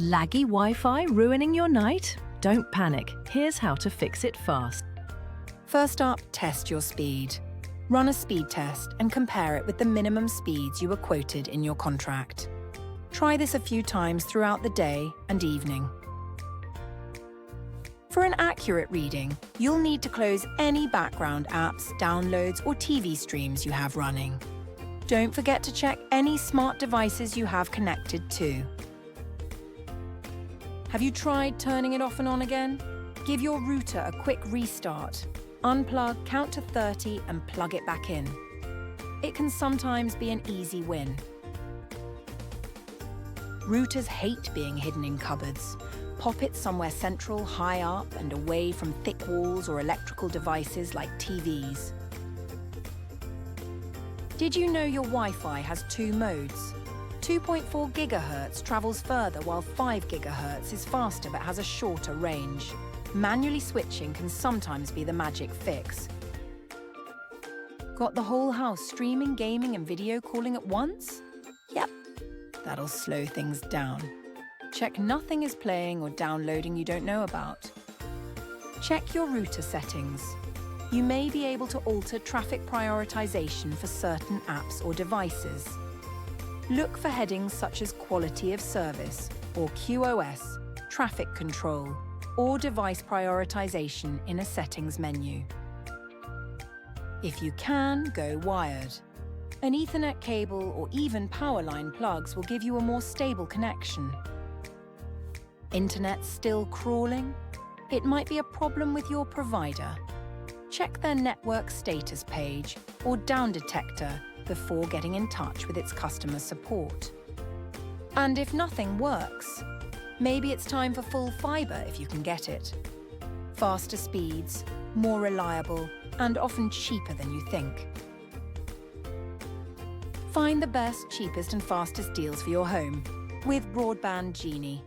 Laggy Wi-Fi ruining your night? Don't panic. Here's how to fix it fast. First up, test your speed. Run a speed test and compare it with the minimum speeds you were quoted in your contract. Try this a few times throughout the day and evening. For an accurate reading, you'll need to close any background apps, downloads, or TV streams you have running. Don't forget to check any smart devices you have connected to. Have you tried turning it off and on again? Give your router a quick restart. Unplug, count to 30 and plug it back in. It can sometimes be an easy win. Routers hate being hidden in cupboards. Pop it somewhere central, high up and away from thick walls or electrical devices like TVs. Did you know your Wi-Fi has two modes? 2.4 GHz travels further while 5 GHz is faster but has a shorter range. Manually switching can sometimes be the magic fix. Got the whole house streaming, gaming and video calling at once? Yep, that'll slow things down. Check nothing is playing or downloading you don't know about. Check your router settings. You may be able to alter traffic prioritization for certain apps or devices. Look for headings such as Quality of Service or QoS, Traffic Control, or Device Prioritization in a settings menu. If you can, go wired. An Ethernet cable or even power line plugs will give you a more stable connection. Internet still crawling? It might be a problem with your provider. Check their network status page or down detector before getting in touch with its customer support. And if nothing works, maybe it's time for full fibre if you can get it. Faster speeds, more reliable, and often cheaper than you think. Find the best, cheapest and fastest deals for your home with Broadband Genie.